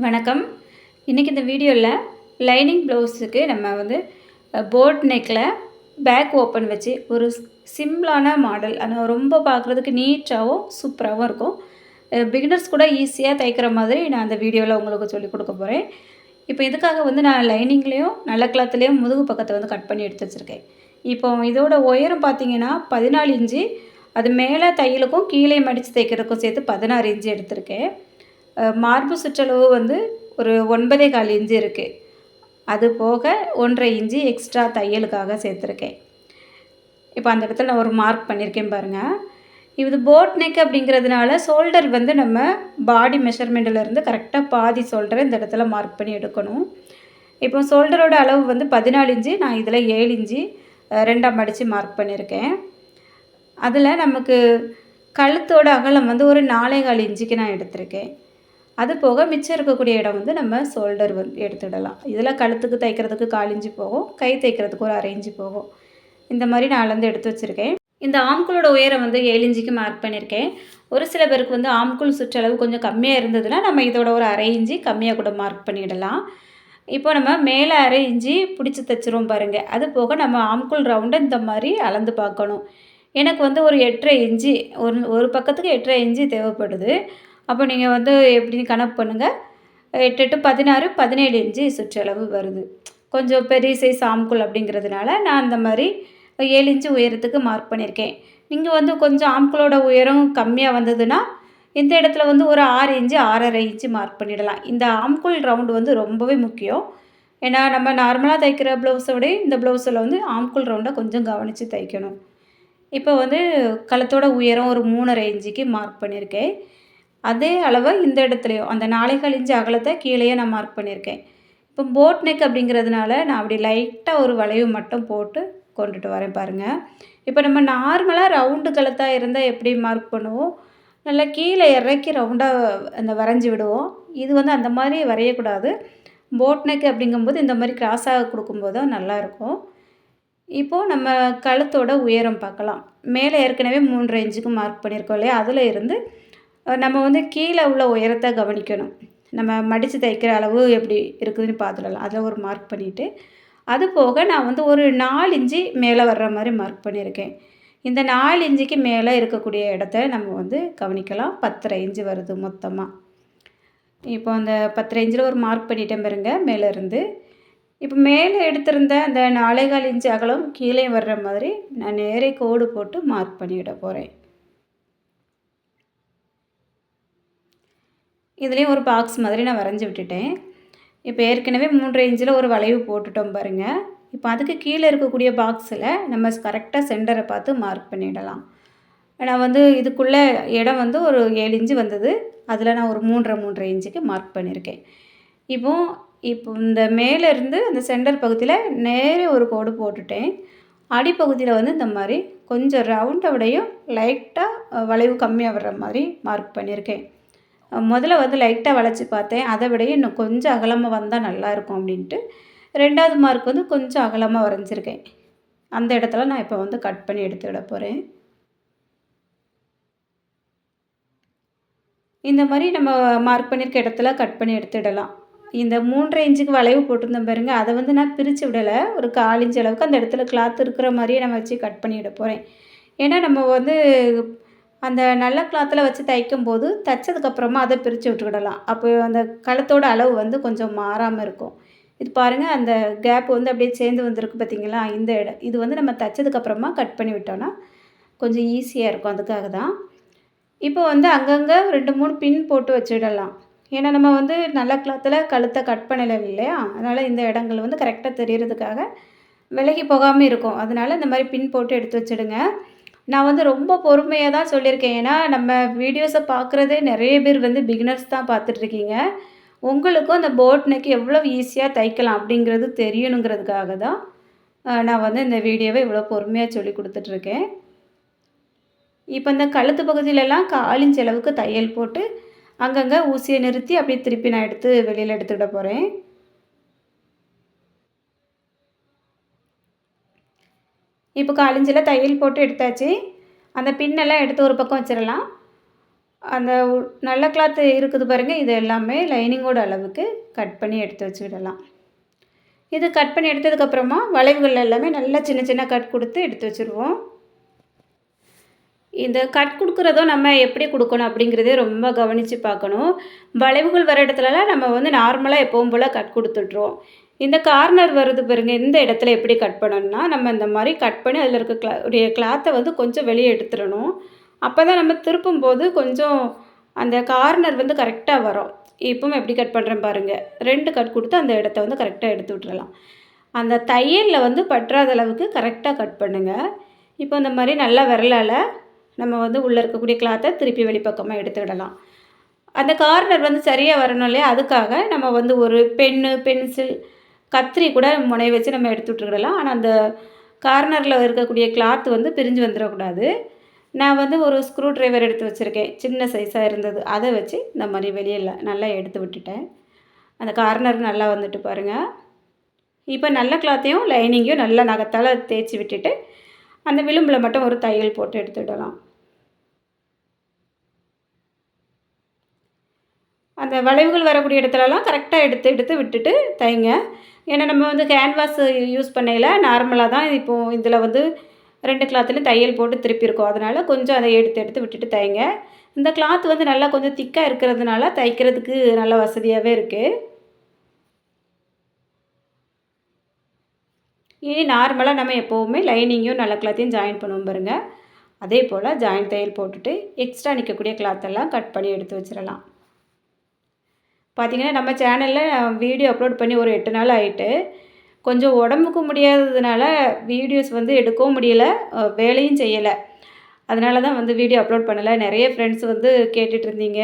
வணக்கம். இன்றைக்கி இந்த வீடியோவில் லைனிங் ப்ளவுஸுக்கு நம்ம வந்து போட் நெக்கில் பேக் ஓப்பன் வச்சு ஒரு சிம்பிளான மாடல், ஆனால் ரொம்ப பார்க்குறதுக்கு நீட்டாகவும் சூப்பராகவும் இருக்கும். பிகினர்ஸ் கூட ஈஸியாக தைக்கிற மாதிரி நான் அந்த வீடியோவில் உங்களுக்கு சொல்லிக் கொடுக்க போகிறேன். இப்போ இதுக்காக வந்து நான் லைனிங்லேயும் நல்ல கிளாத்துலேயும் முதுகு பக்கத்தை வந்து கட் பண்ணி எடுத்து வச்சுருக்கேன். இப்போ இதோட உயரம் பார்த்தீங்கன்னா 14 இன்ச்சு. அது மேலே தையலுக்கும் கீழே மடித்து தைக்கிறதுக்கும் சேர்த்து 16 இன்ச்சு எடுத்திருக்கேன். மார்பு சுற்றளவு வந்து ஒரு 9.25 இன்ச்சு இருக்குது. அது போக 1.5 இன்ச்சு எக்ஸ்ட்ரா தையலுக்காக சேர்த்துருக்கேன். இப்போ அந்த இடத்துல நான் ஒரு மார்க் பண்ணியிருக்கேன் பாருங்கள். இது போட் நெக் அப்படிங்கிறதுனால ஷோல்டர் வந்து நம்ம பாடி மெஷர்மெண்ட்டிலேருந்து கரெக்டாக பாதி ஷோல்டரை இந்த இடத்துல மார்க் பண்ணி எடுக்கணும். இப்போ ஷோல்டரோட அளவு வந்து 14 இன்ச்சு. நான் இதில் 7 இன்ச்சு 2ஆக மடித்து மார்க் பண்ணியிருக்கேன். அதில் நமக்கு கழுத்தோட அகலம் வந்து ஒரு 4.25 இன்ச்சுக்கு நான் எடுத்திருக்கேன். அது போக மிச்சம் இருக்கக்கூடிய இடம் வந்து நம்ம ஷோல்டர் வந்து எடுத்துடலாம். இதில் கழுத்துக்கு தைக்கிறதுக்கு 1/4 இன்ச்சு போகும், கை தைக்கிறதுக்கு ஒரு 1/2 இன்ச்சு போகும். இந்த மாதிரி நான் அளந்து எடுத்து வச்சுருக்கேன். இந்த ஆம்கூலோட உயரம் வந்து 7 இன்ச்சுக்கு மார்க் பண்ணியிருக்கேன். ஒரு சில பேருக்கு வந்து ஆம்கூல் சுற்றளவு கொஞ்சம் கம்மியாக இருந்ததுன்னா நம்ம இதோட ஒரு 1/2 இன்ச்சு கம்மியாக கூட மார்க் பண்ணிடலாம். இப்போ நம்ம மேலே 1/2 இன்ச்சு பிடிச்சி தைச்சிரும் பாருங்கள். அது போக நம்ம ஆம்கூல் ரவுண்டை இந்த மாதிரி அளந்து பார்க்கணும். எனக்கு வந்து ஒரு 8.5 இன்ச்சு ஒரு பக்கத்துக்கு 8.5 இன்ச்சு தேவைப்படுது. அப்போ நீங்கள் வந்து எப்படின்னு கணக்கு பண்ணுங்கள். 8 8 16 17 இன்ச்சு சுற்றளவு வருது. கொஞ்சம் பெரிய சைஸ் ஆம்கூல் அப்படிங்கிறதுனால நான் அந்த மாதிரி 7 இன்ச்சு உயரத்துக்கு மார்க் பண்ணியிருக்கேன். நீங்கள் வந்து கொஞ்சம் ஆம்கூலோட உயரம் கம்மியாக வந்ததுன்னா இந்த இடத்துல வந்து ஒரு 6 இன்ச்சு 6.5 இன்ச்சு மார்க் பண்ணிடலாம். இந்த ஆம்கூல் ரவுண்டு வந்து ரொம்பவே முக்கியம். ஏன்னா நம்ம நார்மலாக தைக்கிற ப்ளவுஸோட இந்த ப்ளவுஸில் வந்து ஆம்கூல் ரவுண்டை கொஞ்சம் கவனித்து தைக்கணும். இப்போ வந்து கழுத்தோட உயரம் ஒரு 3.5 இன்ச்சுக்கு மார்க் பண்ணியிருக்கேன். அதே அளவை இந்த இடத்துலையும் அந்த 4.25 இன்ச்சு அகலத்தை கீழேயே நான் மார்க் பண்ணியிருக்கேன். இப்போ போட் நெக் அப்படிங்கிறதுனால நான் அப்படி லைட்டாக ஒரு வளைவு மட்டும் போட்டு கொண்டுட்டு வரேன் பாருங்கள். இப்போ நம்ம நார்மலாக ரவுண்டு கழுத்தாக இருந்தால் எப்படி மார்க் பண்ணுவோம், நல்லா கீழே இறக்கி ரவுண்டாக அந்த வரைஞ்சி விடுவோம். இது வந்து அந்த மாதிரி வரையக்கூடாது. போட் நெக் அப்படிங்கும்போது இந்த மாதிரி கிராஸாக கொடுக்கும்போது தான் நல்லாயிருக்கும். இப்போது நம்ம கழுத்தோட உயரம் பார்க்கலாம். மேலே ஏற்கனவே 3.5 இன்ச்சுக்கு மார்க் பண்ணியிருக்கோம் இல்லையா, அதில் இருந்து நம்ம வந்து கீழே உள்ள உயரத்தை கவனிக்கணும். நம்ம மடித்து தைக்கிற அளவு எப்படி இருக்குதுன்னு பார்த்துடலாம். அதில் ஒரு மார்க் பண்ணிவிட்டு, அது போக நான் வந்து ஒரு 4 இன்ச்சு மேலே வர்ற மாதிரி மார்க் பண்ணியிருக்கேன். இந்த 4 இன்ச்சுக்கு மேலே இருக்கக்கூடிய இடத்த நம்ம வந்து கவனிக்கலாம். 10.5 இன்ச்சு வருது மொத்தமாக. இப்போ அந்த 10.5 இன்ச்சில் ஒரு மார்க் பண்ணிட்டேன் பாருங்க மேலேருந்து. இப்போ மேலே எடுத்திருந்த அந்த 4.25 இன்ச்சு அகலம் கீழே வர்ற மாதிரி நான் நேரே கோடு போட்டு மார்க் பண்ணிவிட போகிறேன். இதுலேயும் ஒரு பாக்ஸ் மாதிரி நான் வரைஞ்சி விட்டுட்டேன். இப்போ ஏற்கனவே 3.5 இன்ச்சில் ஒரு வளைவு போட்டுட்டோம் பாருங்கள். இப்போ அதுக்கு கீழே இருக்கக்கூடிய பாக்ஸில் நம்ம கரெக்டாக சென்டரை பார்த்து மார்க் பண்ணிடலாம். நான் வந்து இதுக்குள்ளே இடம் வந்து ஒரு 7 இன்ச்சு வந்தது. அதில் நான் ஒரு 3.5 இன்ச்சுக்கு மார்க் பண்ணியிருக்கேன். இப்போ இந்த மேலேருந்து அந்த சென்டர் பகுதியில் நேரே ஒரு கோடு போட்டுட்டேன். அடிப்பகுதியில் வந்து இந்த மாதிரி கொஞ்சம் ரவுண்டை விடையும் லைட்டாக வளைவு கம்மியாக வர்ற மாதிரி மார்க் பண்ணியிருக்கேன். முதல்ல வந்து லைட்டாக வளைச்சி பார்த்தேன். அதை விடையும் இன்னும் கொஞ்சம் அகலமாக வந்தால் நல்லாயிருக்கும் அப்படின்ட்டு 2வது மார்க் வந்து கொஞ்சம் அகலமாக வரைஞ்சிருக்கேன். அந்த இடத்துல நான் இப்போ வந்து கட் பண்ணி எடுத்துவிட போகிறேன். இந்த மாதிரி நம்ம மார்க் பண்ணியிருக்க இடத்துல கட் பண்ணி எடுத்துடலாம். இந்த 3.5 இன்ச்சுக்கு வளைவு போட்டிருந்தேன் பாருங்க, அதை வந்து நான் பிரித்து விடலை. ஒரு 1/4 இன்ச் அளவுக்கு அந்த இடத்துல கிளாத் இருக்கிற மாதிரியே நான் வச்சு கட் பண்ணிவிட போகிறேன். ஏன்னா நம்ம வந்து அந்த நல்ல கிளாத்தில் வச்சு தைக்கும்போது தைச்சதுக்கப்புறமா அதை பிரித்து விட்டுக்கிடலாம். அப்போ அந்த கழுத்தோட அளவு வந்து கொஞ்சம் மாறாமல் இருக்கும். இது பாருங்கள், அந்த கேப் வந்து அப்படியே சேர்ந்து வந்திருக்கு பார்த்தீங்களா, இந்த இடம். இது வந்து நம்ம தைச்சதுக்கப்புறமா கட் பண்ணி விட்டோன்னா கொஞ்சம் ஈஸியாக இருக்கும். அதுக்காக தான். இப்போ வந்து அங்கங்கே 2 3 பின் போட்டு வச்சுடலாம். ஏன்னா நம்ம வந்து நல்ல கிளாத்தில் கழுத்தை கட் பண்ணலை இல்லையா, அதனால் இந்த இடங்கள் வந்து கரெக்டாக தெரியறதுக்காக விலகி போகாமல் இருக்கும். அதனால் இந்த மாதிரி பின் போட்டு எடுத்து வச்சுடுங்க. நான் வந்து ரொம்ப பொறுமையாக தான் சொல்லியிருக்கேன். ஏன்னா நம்ம வீடியோஸை பார்க்குறதே நிறைய பேர் வந்து பிகினர்ஸ் தான் பார்த்துட்ருக்கீங்க. உங்களுக்கும் அந்த போட் நெக் எவ்வளோ ஈஸியாக தைக்கலாம் அப்படிங்கிறது தெரியணுங்கிறதுக்காக தான் நான் வந்து இந்த வீடியோவை இவ்வளோ பொறுமையாக சொல்லி கொடுத்துட்ருக்கேன். இப்போ இந்த கழுத்து பகுதியிலலாம் 1/4 இன்ச் அளவுக்கு தையல் போட்டு அங்கங்கே ஊசியை நிறுத்தி அப்படியே திருப்பி நான் எடுத்து வெளியில் எடுத்துக்கிட போகிறேன். இப்போ 1/4 இன்ச்சில் தையல் போட்டு எடுத்தாச்சு. அந்த பின்னெல்லாம் எடுத்து ஒரு பக்கம் வச்சிடலாம். அந்த நல்ல கிளாத்து இருக்குது பாருங்கள், இது எல்லாமே லைனிங்கோட அளவுக்கு கட் பண்ணி எடுத்து வச்சுக்கிடலாம். இது கட் பண்ணி எடுத்ததுக்கப்புறமா வளைவுகள் எல்லாமே நல்லா சின்ன சின்ன கட் கொடுத்து எடுத்து வச்சுருவோம். இந்த கட் கொடுக்குறதும் நம்ம எப்படி கொடுக்கணும் அப்படிங்கிறதே ரொம்ப கவனித்து பார்க்கணும். வளைவுகள் வர இடத்துலலாம் நம்ம வந்து நார்மலாக எப்பவும் போல் கட் கொடுத்துட்ருவோம். இந்த கார்னர் வருது பாருங்க, இந்த இடத்துல எப்படி கட் பண்ணணும்னா, நம்ம இந்த மாதிரி கட் பண்ணி அதில் இருக்க கிளாத்தை வந்து கொஞ்சம் வெளியே எடுத்துடணும். அப்போ தான் நம்ம திருப்பும்போது கொஞ்சம் அந்த கார்னர் வந்து கரெக்டாக வரும். இப்பவும் எப்படி கட் பண்ணுறேன் பாருங்கள், 2 கட் கொடுத்து அந்த இடத்த வந்து கரெக்டாக எடுத்து விட்டுறலாம். அந்த தையலில் வந்து பற்றாத அளவுக்கு கரெக்டாக கட் பண்ணுங்கள். இப்போ இந்த மாதிரி நல்லா விரலால் நம்ம வந்து உள்ளே இருக்கக்கூடிய கிளாத்தை திருப்பி வெளிப்பக்கமாக எடுத்துக்கிடலாம். அந்த கார்னர் வந்து சரியாக வரணும் இல்லையா, அதுக்காக நம்ம வந்து ஒரு பென்னு, பென்சில், கத்திரி கூட முனை வச்சு நம்ம எடுத்து விட்டுக்கிடலாம். ஆனால் அந்த கார்னரில் இருக்கக்கூடிய கிளாத்து வந்து பிரிஞ்சு வந்துடக்கூடாது. நான் வந்து ஒரு ஸ்க்ரூ ட்ரைவர் எடுத்து வச்சுருக்கேன், சின்ன சைஸாக இருந்தது. அதை வச்சு இந்த மாதிரி வெளியில் நல்லா எடுத்து விட்டுட்டேன். அந்த கார்னர் நல்லா வந்துட்டு பாருங்கள். இப்போ நல்ல கிளாத்தையும் லைனிங்கையும் நல்லா நகத்தால் தேய்ச்சி விட்டுட்டு அந்த விளிம்பில் மட்டும் ஒரு தையல் போட்டு எடுத்துவிடலாம். அந்த வளைவுகள் வரக்கூடிய இடத்துலலாம் கரெக்டாக எடுத்து எடுத்து விட்டுட்டு தைங்க. ஏன்னா நம்ம வந்து கேன்வாஸ் யூஸ் பண்ணையில் நார்மலாக தான் இப்போது இதில் வந்து 2 கிளாத்துலையும் தையல் போட்டு திருப்பியிருக்கோம். அதனால் கொஞ்சம் அதை எடுத்து எடுத்து விட்டுட்டு தைங்க. இந்த கிளாத் வந்து நல்லா கொஞ்சம் திக்காக இருக்கிறதுனால தைக்கிறதுக்கு நல்ல வசதியாகவே இருக்குது. இனி நார்மலாக நம்ம எப்போவுமே லைனிங்கையும் நல்ல கிளாத்தையும் ஜாயின் பண்ணுவோம் பாருங்கள். அதே போல் ஜாயின் தையல் போட்டுட்டு எக்ஸ்ட்ரா நிற்கக்கூடிய கிளாத்தெல்லாம் கட் பண்ணி எடுத்து வச்சிடலாம். பார்த்திங்கன்னா நம்ம சேனலில் வீடியோ அப்லோட் பண்ணி ஒரு 8 நாள் ஆகிட்டு, கொஞ்சம் உடம்புக்கு முடியாததுனால வீடியோஸ் வந்து எடுக்கவும் முடியலை, வேலையும் செய்யலை. அதனால தான் வந்து வீடியோ அப்லோட் பண்ணலை. நிறைய ஃப்ரெண்ட்ஸ் வந்து கேட்டுட்டு இருந்தீங்க,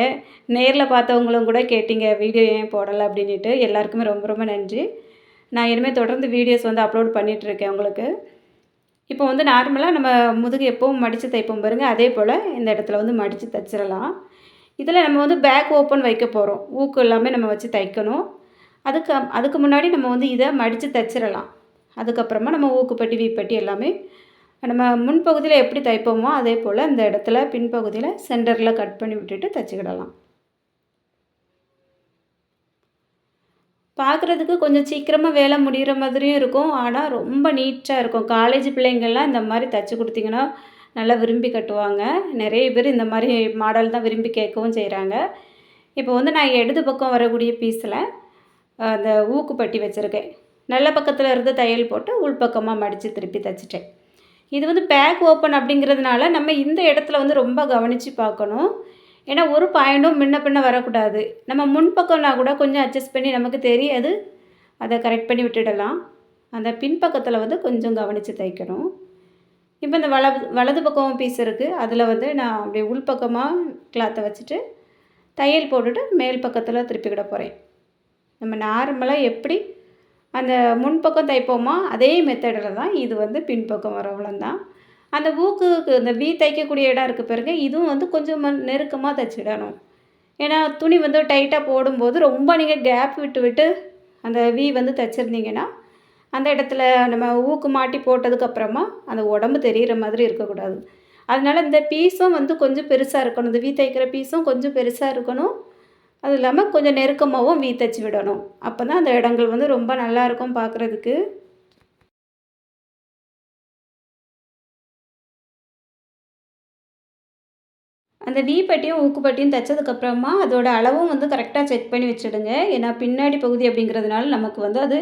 நேரில் பார்த்தவங்களும் கூட கேட்டிங்க வீடியோ ஏன் போடலை அப்படின்ட்டு. எல்லாருக்குமே ரொம்ப ரொம்ப நன்றி. நான் இனிமேல் தொடர்ந்து வீடியோஸ் வந்து அப்லோட் பண்ணிகிட்ருக்கேன் உங்களுக்கு. இப்போ வந்து நார்மலாக நம்ம முதுகு எப்பவும் மடித்து தைப்போம் பாருங்கள், அதே போல் இந்த இடத்துல வந்து மடித்து தைச்சிடலாம். இதில் நம்ம வந்து பேக் ஓப்பன் வைக்க போகிறோம். ஊக்கு எல்லாமே நம்ம வச்சு தைக்கணும். அதுக்கு முன்னாடி நம்ம வந்து இதை மடித்து தைச்சிடலாம். அதுக்கப்புறமா நம்ம ஊக்குப்பட்டி, வீப்பட்டி எல்லாமே நம்ம முன்பகுதியில் எப்படி தைப்போமோ அதே போல் இந்த இடத்துல பின்பகுதியில் சென்டரில் கட் பண்ணி விட்டுட்டு தைச்சிக்கிடலாம். பார்க்குறதுக்கு கொஞ்சம் சீக்கிரமாக வேலை முடிகிற மாதிரியும் இருக்கும், ஆனால் ரொம்ப நீட்டாக இருக்கும். காலேஜ் பிள்ளைங்கள்லாம் இந்த மாதிரி தைச்சி கொடுத்தீங்கன்னா நல்லா விரும்பி கட்டுவாங்க. நிறைய பேர் இந்த மாதிரி மாடல் தான் விரும்பி கேட்கவும் செய்கிறாங்க. இப்போ வந்து நான் இடது பக்கம் வரக்கூடிய பீஸில் அந்த ஊக்குப்பட்டி வச்சுருக்கேன். நல்ல பக்கத்தில் இருந்து தையல் போட்டு உள்பக்கமாக மடித்து திருப்பி தைச்சிட்டேன். இது வந்து பேக் ஓப்பன் அப்படிங்கிறதுனால நம்ம இந்த இடத்துல வந்து ரொம்ப கவனித்து பார்க்கணும். ஏன்னா ஒரு பாயிண்ட்டும் முன்ன பின்ன வரக்கூடாது. நம்ம முன்பக்கம்னா கூட கொஞ்சம் அட்ஜஸ்ட் பண்ணி நமக்கு தெரியாது, அதை கரெக்ட் பண்ணி விட்டுடலாம். அந்த பின்பக்கத்தில் வந்து கொஞ்சம் கவனித்து தைக்கணும். இப்போ இந்த வலது பக்கம் பீஸ் இருக்குது, அதில் வந்து நான் அப்படியே உள்பக்கமாக கிளாத்தை வச்சுட்டு தையல் போட்டுட்டு மேல் பக்கத்தில் திருப்பிக்கிட போகிறேன். நம்ம நார்மலாக எப்படி அந்த முன்பக்கம் தைப்போமோ அதே மெத்தடில் தான் இது வந்து பின்பக்கம் வர அவ்வளோதான். அந்த ஊக்குக்கு இந்த வி தைக்கக்கூடிய இடம் இருக்குது பாருங்க, இதுவும் வந்து கொஞ்சம் நெருக்கமாக தைச்சிடணும். ஏன்னா துணி வந்து டைட்டாக போடும்போது ரொம்ப நீங்கள் கேப் விட்டு விட்டு அந்த வி வந்து தைச்சிருந்தீங்கன்னா அந்த இடத்துல நம்ம ஊக்கு மாட்டி போட்டதுக்கப்புறமா அந்த உடம்பு தெரிகிற மாதிரி இருக்கக்கூடாது. அதனால் இந்த பீஸும் வந்து கொஞ்சம் பெருசாக இருக்கணும். இந்த வி தைக்கிற பீஸும் கொஞ்சம் பெருசாக இருக்கணும். அது இல்லாமல் கொஞ்சம் நெருக்கமாகவும் வி தைச்சி விடணும். அப்போ தான் அந்த இடங்கள் வந்து ரொம்ப நல்லாயிருக்கும் பார்க்குறதுக்கு. அந்த வி பட்டியும் ஊக்கு பட்டியும் தைச்சதுக்கப்புறமா அதோட அளவும் வந்து கரெக்டாக செக் பண்ணி வச்சுடுங்க. ஏன்னா பின்னாடி பகுதி அப்படிங்கிறதுனால நமக்கு வந்து அது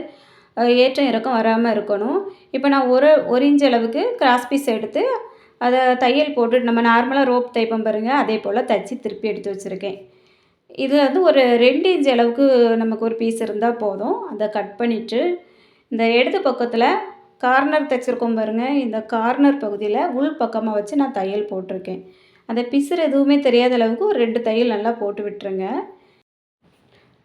ஏற்றம் இறக்கம் வராமல் இருக்கணும். இப்போ நான் ஒரு இன்ச் அளவுக்கு கிராஸ் பீஸ் எடுத்து அதை தையல் போட்டு நம்ம நார்மலாக ரோப் தைப்போம் பாருங்கள், அதே போல் தைச்சி திருப்பி எடுத்து வச்சுருக்கேன். இது வந்து ஒரு 2 இன்ச் அளவுக்கு நமக்கு ஒரு பீஸ் இருந்தால் போதும். அதை கட் பண்ணிவிட்டு இந்த இடது பக்கத்தில் கார்னர் தைச்சிருக்கோம் பாருங்கள், இந்த கார்னர் பகுதியில் உள் பக்கமாக வச்சு நான் தையல் போட்டிருக்கேன். அந்த பிசுறு எதுவுமே தெரியாத அளவுக்கு ஒரு 2 தையல் நல்லா போட்டு விட்டுருங்க.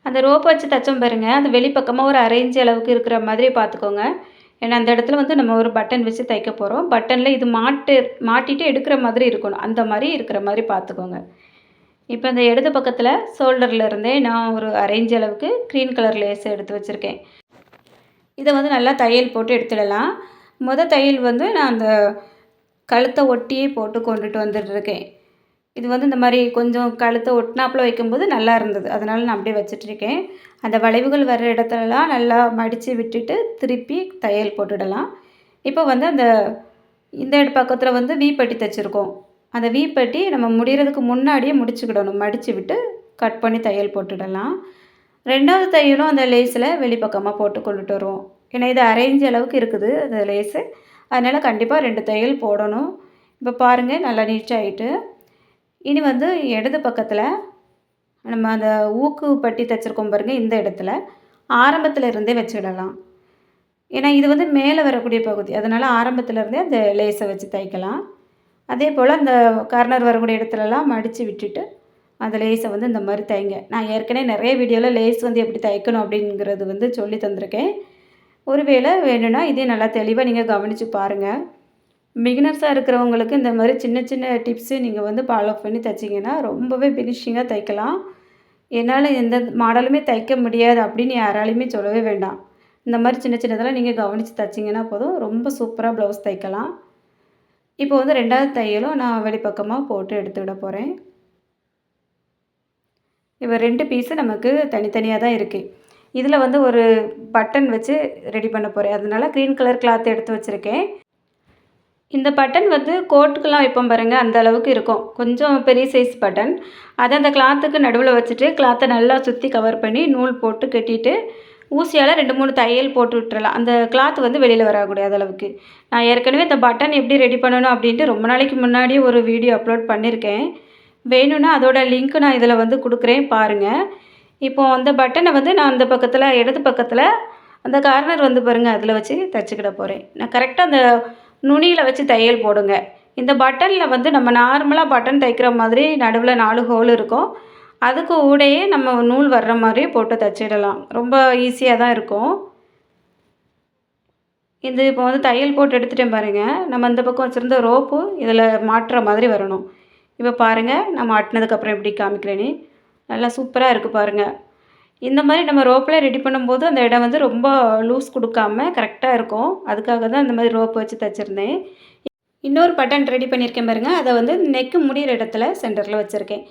அந்த ரோப் வச்சு தைச்சோம் பாருங்கள், அந்த வெளிப்பக்கமாக ஒரு 1/2 இன்ச் அளவுக்கு இருக்கிற மாதிரி பார்த்துக்கோங்க. ஏன்னா அந்த இடத்துல வந்து நம்ம ஒரு பட்டன் வச்சு தைக்க போகிறோம். பட்டனில் இது மாட்டிட்டு எடுக்கிற மாதிரி இருக்கணும். அந்த மாதிரி இருக்கிற மாதிரி பார்த்துக்கோங்க. இப்போ இந்த இடது பக்கத்தில் ஷோல்டரில் இருந்தே நான் ஒரு 1/2 இன்ச் அளவுக்கு க்ரீன் கலர் லேஸ் எடுத்து வச்சுருக்கேன். இதை வந்து நல்லா தையல் போட்டு எடுத்துடலாம். தையல் வந்து நான் அந்த கழுத்தை ஒட்டியே போட்டு கொண்டுட்டு வந்துட்டுருக்கேன். இது வந்து இந்த மாதிரி கொஞ்சம் கழுத்தை ஒட்டினாப்புல வைக்கும்போது நல்லா இருந்தது. அதனால் நான் அப்படியே வச்சுட்ருக்கேன். அந்த வளைவுகள் வர்ற இடத்துலலாம் நல்லா மடித்து விட்டுட்டு திருப்பி தையல் போட்டுடலாம். இப்போ வந்து இந்த பக்கத்தில் வந்து பட்டி தைச்சிருக்கோம். அந்த பட்டி நம்ம முடிகிறதுக்கு முன்னாடியே முடிச்சுக்கிடணும். மடித்து விட்டு கட் பண்ணி தையல் போட்டுடலாம். 2வது தையலும் அந்த லேஸில் வெளிப்பக்கமாக போட்டு கொண்டுட்டு வருவோம். ஏன்னா இது அரேஞ்ச் அளவுக்கு இருக்குது அந்த லேஸு. அதனால் கண்டிப்பாக 2 தையல் போடணும். இப்போ பாருங்கள் நல்லா நீட்டாகிட்டு. இனி வந்து இடது பக்கத்தில் நம்ம அந்த ஊக்கு பட்டி தைச்சிருக்கோம் பாருங்கள், இந்த இடத்துல ஆரம்பத்தில் இருந்தே வச்சுக்கிடலாம். ஏன்னா இது வந்து மேலே வரக்கூடிய பகுதி, அதனால் ஆரம்பத்தில் இருந்தே அந்த லேஸை வச்சு தைக்கலாம். அதே போல் அந்த கார்னர் வரக்கூடிய இடத்துலலாம் மடித்து விட்டுட்டு அந்த லேஸை வந்து இந்த மாதிரி தைங்க. நான் ஏற்கனவே நிறைய வீடியோவில் லேஸ் வந்து எப்படி தைக்கணும் அப்படிங்கிறது வந்து சொல்லி தந்திருக்கேன். ஒருவேளை வேணும்னா இதே நல்லா தெளிவாக நீங்கள் கவனித்து பாருங்கள். பிகினர்ஸாக இருக்கிறவங்களுக்கு இந்த மாதிரி சின்ன சின்ன டிப்ஸு நீங்கள் வந்து ஃபாலோ பண்ணி தைச்சிங்கன்னா ரொம்பவே ஃபினிஷிங்காக தைக்கலாம். என்னால் எந்த மாடலுமே தைக்க முடியாது அப்படின்னு யாராலையுமே சொல்லவே வேண்டாம். இந்த மாதிரி சின்ன சின்னதெல்லாம் நீங்கள் கவனித்து தைச்சிங்கன்னா போதும், ரொம்ப சூப்பராக ப்ளவுஸ் தைக்கலாம். இப்போ வந்து 2வது தையலும் நான் வெளிப்பக்கமாக போட்டு எடுத்துவிட போகிறேன். இப்போ 2 பீஸு நமக்கு தனித்தனியாக தான் இருக்குது. இதில் வந்து ஒரு பட்டன் வச்சு ரெடி பண்ண போகிறேன். அதனால க்ரீன் கலர் கிளாத் எடுத்து வச்சுருக்கேன். இந்த பட்டன் வந்து கோட்டுக்கெலாம் வைப்போம் பாருங்கள், அந்த அளவுக்கு இருக்கும். கொஞ்சம் பெரிய சைஸ் பட்டன். அதை அந்த கிளாத்துக்கு நடுவில் வச்சுட்டு கிளாத்தை நல்லா சுற்றி கவர் பண்ணி நூல் போட்டு கட்டிட்டு ஊசியால் 2, 3 தையல் போட்டு விட்டுறலாம். அந்த கிளாத் வந்து வெளியில் வரக்கூடாத அளவுக்கு. நான் ஏற்கனவே இந்த பட்டன் எப்படி ரெடி பண்ணணும் அப்படின்ட்டு ரொம்ப நாளைக்கு முன்னாடியே ஒரு வீடியோ அப்லோட் பண்ணியிருக்கேன். வேணும்னா அதோட லிங்க் நான் இதில் வந்து கொடுக்குறேன் பாருங்கள். இப்போது அந்த பட்டனை வந்து நான் அந்த பக்கத்தில் இடது பக்கத்தில் அந்த கார்னர் வந்து பாருங்கள், அதில் வச்சு தைச்சிக்கிட போகிறேன். நான் கரெக்டாக அந்த நுனியில் வச்சு தையல் போடுங்க. இந்த பட்டனில் வந்து நம்ம நார்மலாக பட்டன் தைக்கிற மாதிரி நடுவில் 4 ஹோல் இருக்கும். அதுக்கு ஊடையே நம்ம நூல் வர்ற மாதிரி போட்டு தைச்சிடலாம். ரொம்ப ஈஸியாக தான் இருக்கும். இது இப்போ வந்து தையல் போட்டு எடுத்துட்டேன் பாருங்கள். நம்ம இந்த பக்கம் வச்சுருந்த ரோப்பு இதில் மாட்டுற மாதிரி வரணும். இப்போ பாருங்கள், நான் மாட்டினதுக்கப்புறம் எப்படி காமிக்கிறேன்னு. நல்லா சூப்பராக இருக்குது பாருங்கள். இந்த மாதிரி நம்ம ரோப்பில் ரெடி பண்ணும்போது அந்த இடம் வந்து ரொம்ப லூஸ் கொடுக்காம கரெக்டாக இருக்கும். அதுக்காக தான் இந்த மாதிரி ரோப்பு வச்சு தைச்சிருந்தேன். இன்னொரு பட்டன் ரெடி பண்ணியிருக்கேன் பாருங்கள். அதை வந்து நெக்கு முடிகிற இடத்துல சென்டரில் வச்சுருக்கேன்.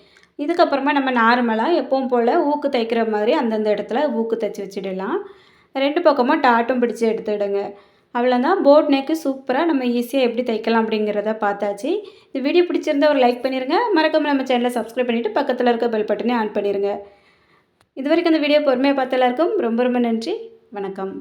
இதுக்கப்புறமா நம்ம நார்மலாக எப்பவும் போல் ஊக்கு தைக்கிற மாதிரி அந்தந்த இடத்துல ஊக்கு தைச்சி வச்சுடலாம். 2 பக்கமும் டாட்டும் பிடிச்சி எடுத்துவிடுங்க. அவ்வளோதான். போட் நெக்கு சூப்பராக நம்ம ஈஸியாக எப்படி தைக்கலாம் அப்படிங்கிறத பார்த்தாச்சு. இந்த வீடியோ பிடிச்சிருந்தா ஒரு லைக் பண்ணிடுங்க. மறக்காமல் நம்ம சேனலை சப்ஸ்கிரைப் பண்ணிவிட்டு பக்கத்தில் இருக்க பெல் பட்டனே ஆன் பண்ணிடுங்க. இது வரைக்கும் அந்த வீடியோ பொறுமையாக பார்த்த எல்லாருக்கும் ரொம்ப ரொம்ப நன்றி. வணக்கம்.